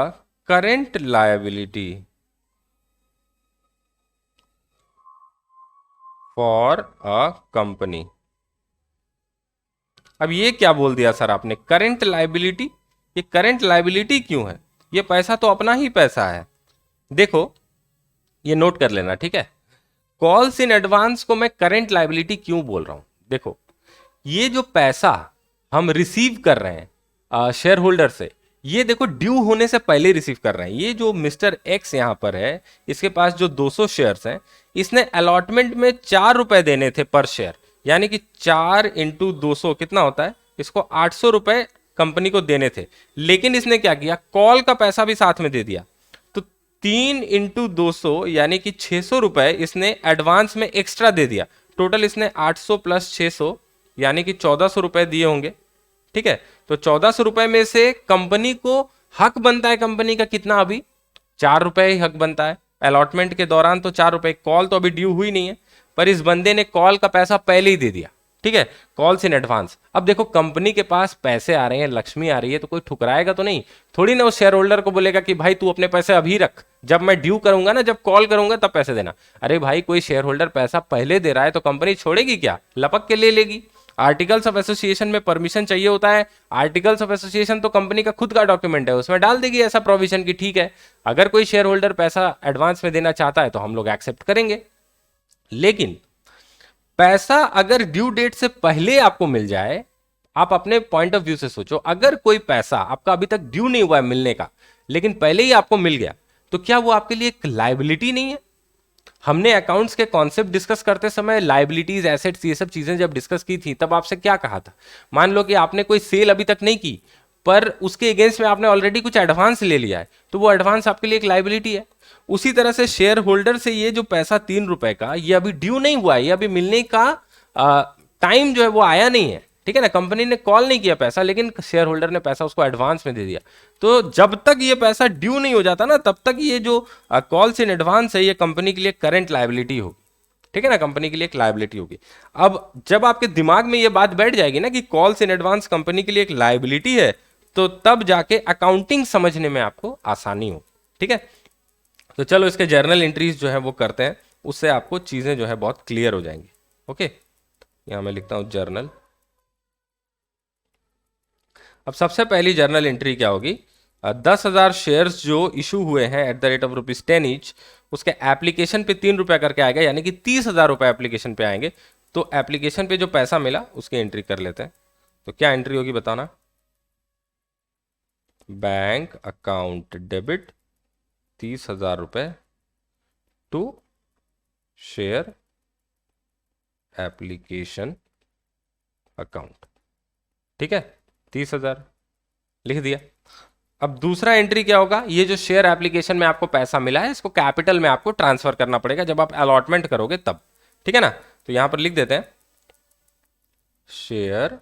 current liability for a company। अब ये क्या बोल दिया सर आपने, करंट लाइबिलिटी। ये करंट लाइबिलिटी क्यों है? ये पैसा तो अपना ही पैसा है। देखो ये नोट कर लेना, ठीक है। कॉल्स इन एडवांस को मैं करंट लाइबिलिटी क्यों बोल रहा हूं? देखो ये जो पैसा हम रिसीव कर रहे हैं शेयर होल्डर से, ये देखो ड्यू होने से पहले रिसीव कर रहे हैं। ये जो मिस्टर एक्स यहां पर है, इसके पास जो 200 शेयर्स हैं, इसने अलॉटमेंट में 4 रुपए देने थे पर शेयर, यानी कि 4 इंटू 200 कितना होता है, इसको 800 रुपए कंपनी को देने थे। लेकिन इसने क्या किया, कॉल का पैसा भी साथ में दे दिया। तो 3 इंटू 200 यानी कि 600 रुपए इसने एडवांस में एक्स्ट्रा दे दिया। टोटल इसने 800 प्लस 600 यानी कि 1400 रुपए दिए होंगे, ठीक है। तो 1400 रुपए में से कंपनी को हक बनता है, कंपनी का कितना, अभी 4 रुपए ही हक बनता है अलॉटमेंट के दौरान। तो 4 रुपए, कॉल तो अभी ड्यू हुई नहीं है, पर इस बंदे ने कॉल का पैसा पहले ही दे दिया, ठीक है, कॉल्स इन एडवांस। अब देखो कंपनी के पास पैसे आ रहे हैं, लक्ष्मी आ रही है, तो कोई ठुकराएगा तो नहीं, थोड़ी ना उस शेयर होल्डर को बोलेगा कि भाई तू अपने पैसे अभी रख, जब मैं ड्यू करूंगा ना, जब कॉल करूंगा तब पैसे देना। अरे भाई कोई शेयर होल्डर पैसा पहले दे रहा है तो कंपनी छोड़ेगी क्या, लपक के ले लेगी। आर्टिकल्स ऑफ एसोसिएशन में परमिशन चाहिए होता है। आर्टिकल्स ऑफ एसोसिएशन तो कंपनी का खुद का डॉक्यूमेंट है, उसमें डाल देगी ऐसा प्रोविजन की ठीक है, अगर कोई शेयर होल्डर पैसा एडवांस में देना चाहता है तो हम लोग एक्सेप्ट करेंगे। लेकिन पैसा अगर ड्यू डेट से पहले आपको मिल जाए, आप अपने पॉइंट ऑफ व्यू से सोचो, अगर कोई पैसा आपका अभी तक ड्यू नहीं हुआ है मिलने का, लेकिन पहले ही आपको मिल गया, तो क्या वो आपके लिए एक लायबिलिटी नहीं है? हमने अकाउंट्स के कॉन्सेप्ट डिस्कस करते समय लायबिलिटीज, एसेट्स, ये सब चीजें जब डिस्कस की थी, तब आपसे क्या कहा था, मान लो कि आपने कोई सेल अभी तक नहीं की, पर उसके अगेंस्ट में आपने ऑलरेडी कुछ एडवांस ले लिया है, तो वो एडवांस आपके लिए एक लायबिलिटी है। उसी तरह से शेयर होल्डर से ये जो पैसा 3 रुपए का, ये अभी ड्यू नहीं हुआ है, ये अभी मिलने का टाइम जो है वो आया नहीं है, ठीक है ना, कंपनी ने कॉल नहीं किया पैसा, लेकिन शेयर होल्डर ने पैसा उसको एडवांस में दे दिया। तो जब तक ये पैसा ड्यू नहीं हो जाता ना, तब तक ये जो कॉल्स इन एडवांस है, ये कंपनी के लिए करंट लायबिलिटी होगी, ठीक है ना, कंपनी के लिए एक लायबिलिटी होगी। अब जब आपके दिमाग में ये बात बैठ जाएगी ना कि कॉल्स इन एडवांस कंपनी के लिए एक लायबिलिटी है, तो तब जाके अकाउंटिंग समझने में आपको आसानी हो, ठीक है। तो चलो इसके जर्नल एंट्रीज जो है वो करते हैं, उससे आपको चीजें जो है बहुत क्लियर हो जाएंगी। ओके, यहां मैं लिखता हूं जर्नल। अब सबसे पहली जर्नल एंट्री क्या होगी, 10,000 शेयर्स जो इशू हुए हैं eight the rate of ₹10 each, उसके एप्लीकेशन पे 3 रुपया करके आएगा, यानी कि 30,000 रुपए एप्लीकेशन पे आएंगे। तो एप्लीकेशन पे जो पैसा मिला उसकी एंट्री कर लेते हैं। तो क्या एंट्री होगी बताना, बैंक अकाउंट डेबिट 30,000 रुपए टू शेयर एप्लीकेशन अकाउंट, ठीक है, 30,000 लिख दिया। अब दूसरा एंट्री क्या होगा, ये जो शेयर एप्लीकेशन में आपको पैसा मिला है, इसको कैपिटल में आपको ट्रांसफर करना पड़ेगा जब आप अलॉटमेंट करोगे तब, ठीक है ना। तो यहां पर लिख देते हैं शेयर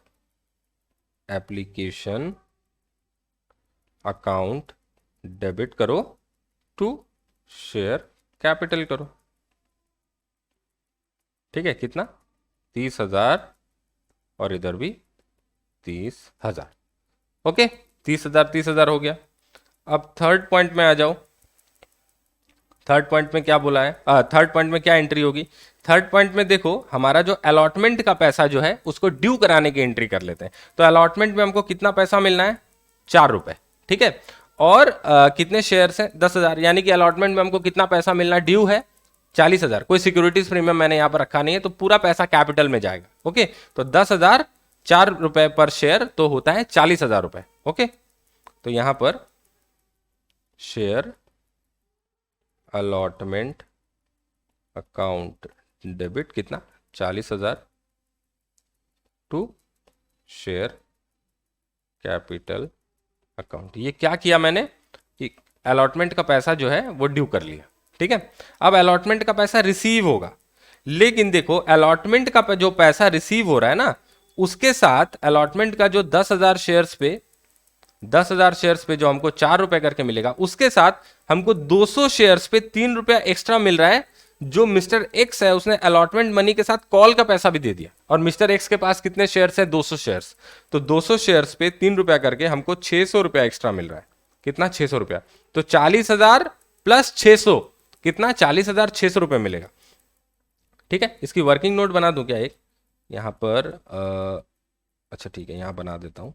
एप्लीकेशन अकाउंट डेबिट करो टू शेयर कैपिटल करो, ठीक है, कितना 30,000 और इधर भी 30,000। ओके, 30,000 हो गया। अब थर्ड पॉइंट में आ जाओ। थर्ड पॉइंट में क्या बोला है, थर्ड पॉइंट में क्या एंट्री होगी, थर्ड पॉइंट में देखो हमारा जो अलॉटमेंट का पैसा जो है उसको ड्यू कराने की एंट्री कर लेते हैं। तो अलॉटमेंट में हमको कितना पैसा मिलना है, 4 रुपए, ठीक है, और कितने शेयर्स हैं, 10,000, यानी कि अलॉटमेंट में हमको कितना पैसा मिलना ड्यू है, 40,000। कोई सिक्योरिटीज प्रीमियम मैंने यहां पर रखा नहीं है, तो पूरा पैसा कैपिटल में जाएगा। ओके, तो 10,000 4 रुपए पर शेयर तो होता है 40,000 रुपए। ओके, तो यहां पर शेयर अलॉटमेंट अकाउंट डेबिट कितना 40,000 टू शेयर कैपिटल अकाउंट। ये क्या किया मैंने कि अलॉटमेंट का पैसा जो है वो ड्यू कर लिया, ठीक है। अब अलॉटमेंट का पैसा रिसीव होगा, लेकिन देखो अलॉटमेंट का जो पैसा रिसीव हो रहा है ना, उसके साथ अलॉटमेंट का जो 10,000 शेयर्स पे 10,000 शेयर्स पे जो हमको 4 रुपए करके मिलेगा, उसके साथ हमको 200 शेयर्स पे 3 रुपया एक्स्ट्रा मिल रहा है, जो मिस्टर एक्स है उसने अलॉटमेंट मनी के साथ कॉल का पैसा भी दे दिया। और मिस्टर एक्स के पास कितने शेयर्स है, 200 शेयर्स, तो 200 शेयर्स पे 3 रुपया करके हमको 600 रुपया एक्स्ट्रा मिल रहा है। कितना, 600 रुपया। तो 40,000 प्लस 600 कितना, 40,600 रुपये मिलेगा, ठीक है। इसकी वर्किंग नोट बना दूं क्या एक, यहां पर अच्छा ठीक है, यहां बना देता हूं।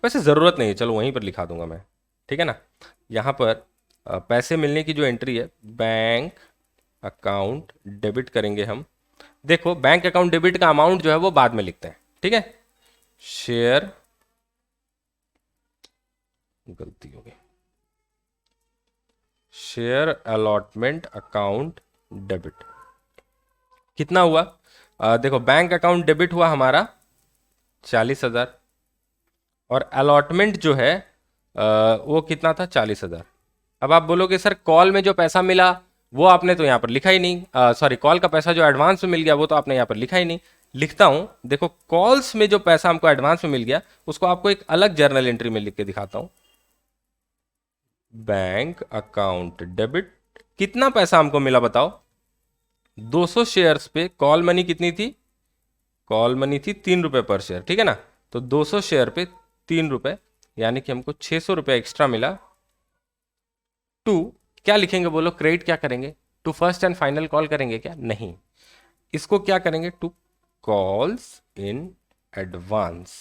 वैसे ज़रूरत नहीं है, चलो वहीं पर लिखा दूंगा मैं, ठीक है ना। यहाँ पर पैसे मिलने की जो एंट्री है, बैंक अकाउंट डेबिट करेंगे हम। देखो बैंक अकाउंट डेबिट का अमाउंट जो है वो बाद में लिखते हैं, ठीक है। शेयर, गलती हो गई, शेयर अलॉटमेंट अकाउंट डेबिट कितना हुआ? देखो बैंक अकाउंट डेबिट हुआ हमारा 40,000, और अलॉटमेंट जो है वो कितना था? 40,000। अब आप बोलोगे सर कॉल में जो पैसा मिला वो आपने तो यहाँ पर लिखा ही नहीं, सॉरी कॉल का पैसा जो एडवांस में मिल गया वो तो आपने यहाँ पर लिखा ही नहीं। लिखता हूँ, देखो कॉल्स में जो पैसा हमको एडवांस में मिल गया उसको आपको एक अलग जर्नल एंट्री में लिख के दिखाता हूँ। बैंक अकाउंट डेबिट, कितना पैसा हमको मिला बताओ? 200 शेयर्स पे कॉल मनी कितनी थी? कॉल मनी थी 3 रुपए पर शेयर, ठीक है ना। तो 200 शेयर पे 3 रुपए, यानी कि हमको 600 रुपए एक्स्ट्रा मिला। टू, क्या लिखेंगे बोलो? क्रेडिट क्या करेंगे? To first and final call करेंगे क्या? नहीं, इसको क्या करेंगे? टू कॉल्स इन एडवांस,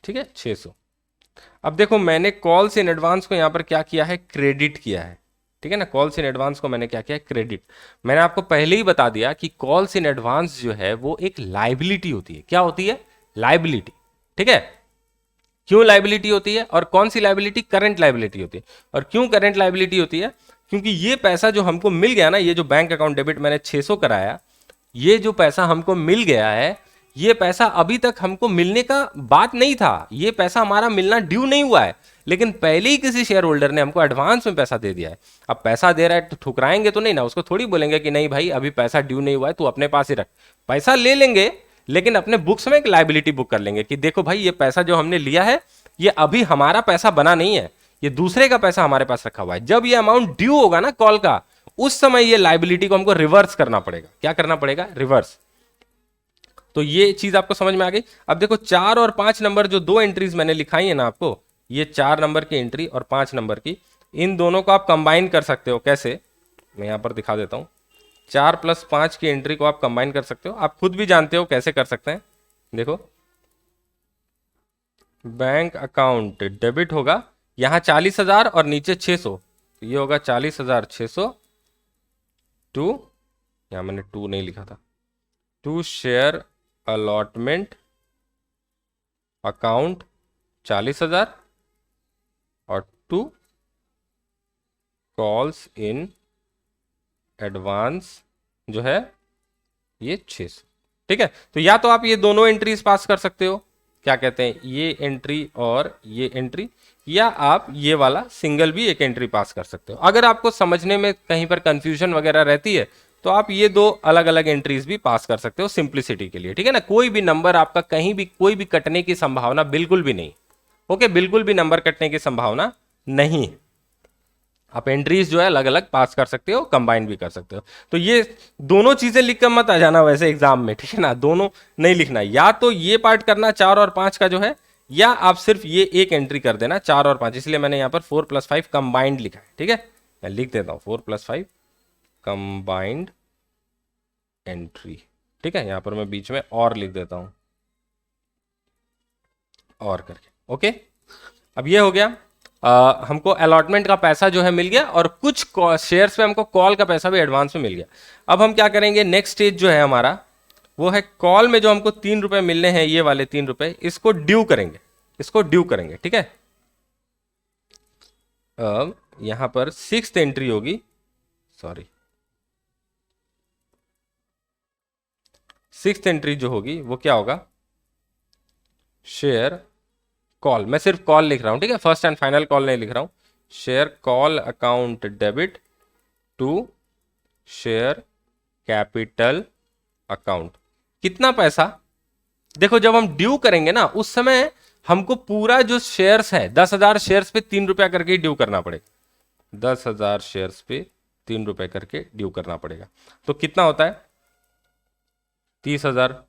ठीक है, 600। अब देखो मैंने कॉल्स इन एडवांस को यहां पर क्या किया है? क्रेडिट किया है, ठीक है ना। कॉल्स इन एडवांस को मैंने क्या किया है? क्रेडिट। मैंने आपको पहले ही बता दिया कि कॉल्स इन एडवांस जो है वो एक लाइबिलिटी होती है। क्या होती है? लाइबिलिटी, ठीक है। क्यों लाइबिलिटी होती है? और कौन सी लाइबिलिटी? करंट लाइबिलिटी होती है। और क्यों करंट लाइबिलिटी होती है? क्योंकि ये पैसा जो हमको मिल गया ना, ये जो बैंक अकाउंट डेबिट मैंने 600 कराया, ये जो पैसा हमको मिल गया है, ये पैसा अभी तक हमको मिलने का बात नहीं था, ये पैसा हमारा मिलना ड्यू नहीं हुआ है, लेकिन पहले ही किसी शेयर होल्डर ने हमको एडवांस में पैसा दे दिया है। अब पैसा दे रहा है तो ठुकराएंगे तो नहीं ना, उसको थोड़ी बोलेंगे कि नहीं भाई अभी पैसा ड्यू नहीं हुआ है, तू अपने पास ही रख। पैसा ले लेंगे, लेकिन अपने बुक्स में एक लाइबिलिटी बुक कर लेंगे कि देखो भाई ये पैसा जो हमने लिया है ये अभी हमारा पैसा बना नहीं है, ये दूसरे का पैसा हमारे पास रखा हुआ है। जब ये अमाउंट ड्यू होगा ना कॉल का, उस समय ये लाइबिलिटी को हमको रिवर्स करना पड़ेगा। क्या करना पड़ेगा? रिवर्स। तो ये चीज आपको समझ में आ गई। अब देखो 4 और 5 नंबर जो दो एंट्रीज मैंने लिखाई है ना आपको, ये 4 नंबर की एंट्री और 5 नंबर की, इन दोनों को आप कंबाइन कर सकते हो। कैसे? मैं यहां पर दिखा देता हूं। 4 + 5 की एंट्री को आप कंबाइन कर सकते हो, आप खुद भी जानते हो कैसे कर सकते हैं। देखो बैंक अकाउंट डेबिट होगा, यहां 40,000 और नीचे 600, तो ये होगा 40,600 टू, यहां मैंने टू नहीं लिखा था, टू शेयर अलॉटमेंट अकाउंट 40,000 और टू कॉल्स इन एडवांस जो है ये 600, ठीक है। तो या तो आप ये दोनों एंट्रीज पास कर सकते हो, क्या कहते हैं, ये एंट्री और ये एंट्री, या आप ये वाला सिंगल भी एक एंट्री पास कर सकते हो। अगर आपको समझने में कहीं पर कंफ्यूजन वगैरह रहती है तो आप ये दो अलग अलग एंट्रीज भी पास कर सकते हो सिंप्लिसिटी के लिए, ठीक है ना। कोई भी नंबर आपका कहीं भी कोई भी कटने की संभावना बिल्कुल भी नहीं, ओके, बिल्कुल भी नंबर कटने की संभावना नहीं। आप एंट्रीज जो है अलग अलग पास कर सकते हो, कंबाइन भी कर सकते हो। तो ये दोनों चीजें लिख कर मत आ जाना वैसे एग्जाम में, ठीक है ना, दोनों नहीं लिखना। या तो ये पार्ट करना 4 और 5 का जो है, या आप सिर्फ ये एक एंट्री कर देना 4 और 5। इसलिए मैंने यहां पर 4 + 5 कंबाइंड लिखा है, ठीक है। मैं लिख देता हूं 4 + 5 कंबाइंड एंट्री, ठीक है। यहां पर मैं बीच में और लिख देता हूं, और करके, ओके। अब ये हो गया, हमको अलॉटमेंट का पैसा जो है मिल गया, और कुछ शेयर्स पे हमको कॉल का पैसा भी एडवांस में मिल गया। अब हम क्या करेंगे, नेक्स्ट स्टेज जो है हमारा वो है कॉल में जो हमको 3 रुपए मिलने हैं, ये वाले 3 रुपए, इसको ड्यू करेंगे, इसको ड्यू करेंगे, ठीक है। अब यहां पर 6th एंट्री होगी, सॉरी 6th एंट्री जो होगी वो क्या होगा? शेयर कॉल, मैं सिर्फ कॉल लिख रहा हूं, ठीक है, फर्स्ट एंड फाइनल कॉल नहीं लिख रहा हूं। Share call account debit to share capital account, कितना पैसा? देखो जब हम ड्यू करेंगे ना उस समय हमको पूरा जो शेयर्स है 10,000 शेयर्स पे 3 रुपया करके ड्यू करना पड़ेगा। 10,000 शेयर्स पे 3 रुपए करके ड्यू करना पड़ेगा। तो कितना होता है? 30,000,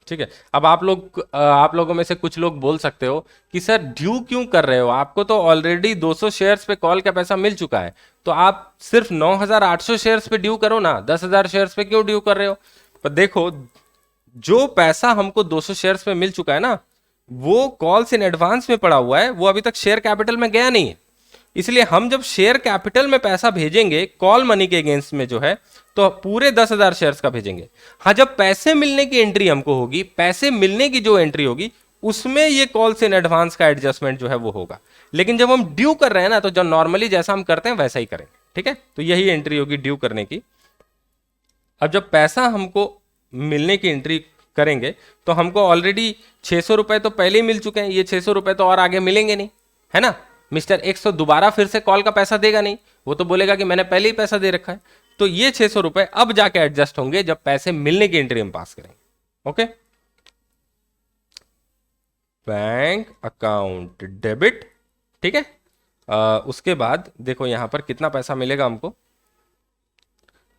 ठीक है। अब आप लोगों में से कुछ लोग बोल सकते हो कि सर ड्यू क्यों कर रहे हो, आपको तो ऑलरेडी 200 शेयर्स पे कॉल का पैसा मिल चुका है, तो आप सिर्फ 9,800 शेयर्स पे ड्यू करो ना, 10,000 शेयर्स पे क्यों ड्यू कर रहे हो। पर देखो, जो पैसा हमको 200 शेयर्स पे मिल चुका है ना, वो कॉल्स इन एडवांस में पड़ा हुआ है, वो अभी तक शेयर कैपिटल में गया नहीं है। इसलिए हम जब शेयर कैपिटल में पैसा भेजेंगे कॉल मनी के अगेंस्ट में जो है, तो पूरे 10,000 शेयर्स का भेजेंगे। हाँ, जब पैसे मिलने की एंट्री हमको होगी, पैसे मिलने की जो एंट्री होगी उसमें ये कॉल्स इन एडवांस का एडजस्टमेंट जो है वो होगा। लेकिन जब हम ड्यू कर रहे हैं ना, तो जो नॉर्मली जैसा हम करते हैं वैसा ही करेंगे। ठीक है, तो यही एंट्री होगी ड्यू करने की। अब जब पैसा हमको मिलने की एंट्री करेंगे, तो हमको ऑलरेडी 600 रुपए तो पहले ही मिल चुके हैं, ये 600 रुपए तो और आगे मिलेंगे नहीं, है ना। मिस्टर एक्स तो दोबारा फिर से कॉल का पैसा देगा नहीं, वो तो बोलेगा कि मैंने पहले ही पैसा दे रखा है। तो ये 600 रुपए अब जाके एडजस्ट होंगे जब पैसे मिलने की एंट्री हम पास करेंगे। Okay, bank account debit. ठीक है, उसके बाद देखो यहां पर कितना पैसा मिलेगा हमको,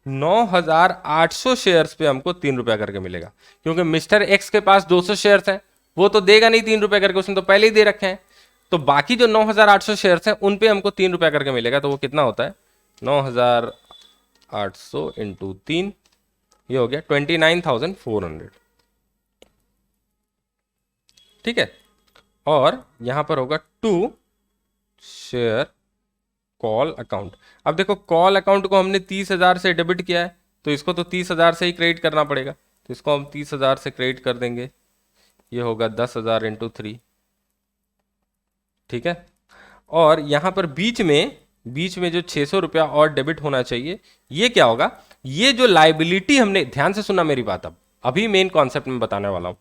9,800 शेयर्स पे हमको 3 रुपया करके मिलेगा, क्योंकि मिस्टर एक्स के पास 200 शेयर्स हैं, वो तो देगा नहीं 3 रुपया करके, उसने तो पहले ही दे रखे हैं। तो बाकी जो 9,800 शेयर्स हैं उन पे हमको 3 रुपया करके मिलेगा। तो वो कितना होता है, 9,800 इंटू 3, ये हो गया 29,400। ठीक है, और यहां पर होगा टू शेयर कॉल अकाउंट। अब देखो, कॉल अकाउंट को हमने 30,000 से डेबिट किया है, तो इसको तो 30,000 से ही क्रेडिट करना पड़ेगा। तो इसको हम 30,000 से क्रेडिट कर देंगे, ये होगा 10,000 इंटू 3। ठीक है, और यहां पर बीच में जो 600 रुपया और डेबिट होना चाहिए, ये क्या होगा, ये जो लाइबिलिटी हमने, ध्यान से सुनना मेरी बात, अब अभी मेन कॉन्सेप्ट में बताने वाला हूं।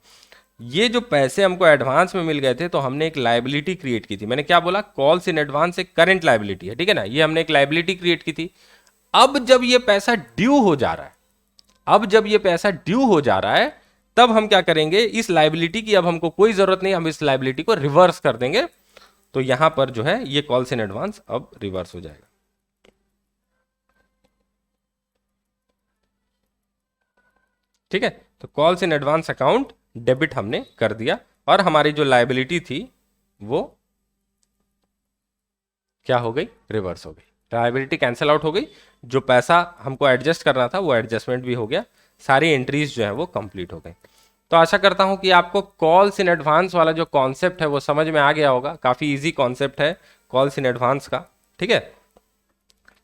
ये जो पैसे हमको एडवांस में मिल गए थे, तो हमने एक लाइबिलिटी क्रिएट की थी। मैंने क्या बोला, कॉल्स इन एडवांस एक करंट लाइबिलिटी है, ठीक है ना, ये हमने एक लाइबिलिटी क्रिएट की थी। अब जब ये पैसा ड्यू हो जा रहा है, तब हम क्या करेंगे, इस लाइबिलिटी की अब हमको कोई जरूरत नहीं, हम इस लाइबिलिटी को रिवर्स कर देंगे। तो यहां पर जो है ये कॉल्स इन एडवांस अब रिवर्स हो जाएगा। ठीक है, तो calls in advance account debit हमने कर दिया, और हमारी जो लायबिलिटी थी वो क्या हो गई, रिवर्स हो गई। लायबिलिटी कैंसिल आउट हो गई, जो पैसा हमको एडजस्ट करना था वो एडजस्टमेंट भी हो गया, सारी एंट्रीज जो है वो कंप्लीट हो गई। तो आशा करता हूं कि आपको कॉल्स इन एडवांस वाला जो कॉन्सेप्ट है वो समझ में आ गया होगा। काफी इजी कॉन्सेप्ट है कॉल्स इन एडवांस का। ठीक है,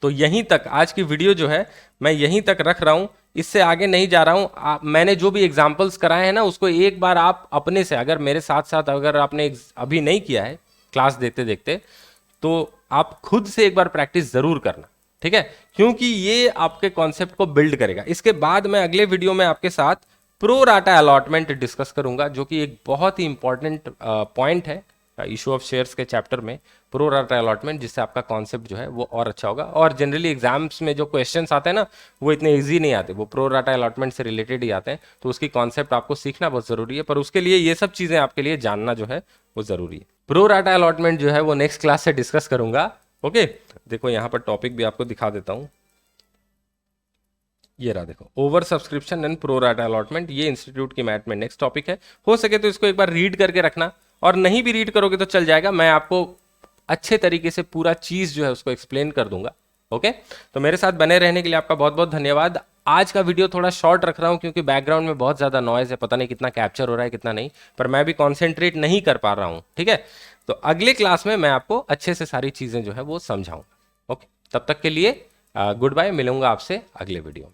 तो यहीं तक आज की वीडियो जो है मैं यहीं तक रख रहा हूं, इससे आगे नहीं जा रहा हूं। मैंने जो भी एग्जाम्पल्स कराए हैं ना, उसको एक बार आप अपने से, अगर मेरे साथ साथ अगर आपने अभी नहीं किया है क्लास देखते देखते, तो आप खुद से एक बार प्रैक्टिस जरूर करना। ठीक है, क्योंकि ये आपके कॉन्सेप्ट को बिल्ड करेगा। इसके बाद मैं अगले वीडियो में आपके साथ प्रो राटा अलॉटमेंट डिस्कस करूंगा, जो कि एक बहुत ही इंपॉर्टेंट पॉइंट है इशू ऑफ शेयर्स के चैप्टर में, प्रो राटा अलॉटमेंट, जिससे आपका कॉन्सेप्ट जो है वो और अच्छा होगा। और जनरली एग्जाम्स में जो क्वेश्चंस आते हैं ना, वो इतने इजी नहीं आते, वो प्रो राटा अलॉटमेंट से रिलेटेड ही आते हैं। तो उसकी कॉन्सेप्ट आपको सीखना बहुत जरूरी है, पर उसके लिए ये सब चीजें आपके लिए जानना जो है वो जरूरी है। प्रो राटा अलॉटमेंट जो है वो नेक्स्ट क्लास से डिस्कस करूंगा। ओके, देखो यहाँ पर टॉपिक भी आपको दिखा देता हूँ, ये रहा देखो, over subscription and pro rata allotment, ये इंस्टीट्यूट की मैथ में नेक्स्ट टॉपिक है। हो सके तो इसको एक बार रीड करके रखना, और नहीं भी रीड करोगे तो चल जाएगा, मैं आपको अच्छे तरीके से पूरा चीज जो है उसको एक्सप्लेन कर दूंगा। ओके, तो मेरे साथ बने रहने के लिए आपका बहुत बहुत धन्यवाद। आज का वीडियो थोड़ा शॉर्ट रख रहा हूं क्योंकि बैकग्राउंड में बहुत ज्यादा नॉइज है, पता नहीं कितना कैप्चर हो रहा है कितना नहीं, पर मैं भी कॉन्सेंट्रेट नहीं कर पा रहा हूं। ठीक है, तो अगले क्लास में मैं आपको अच्छे से सारी चीजें जो है वो समझाऊंगा। ओके, तब तक के लिए गुड बाय, मिलूंगा आपसे अगले वीडियो में।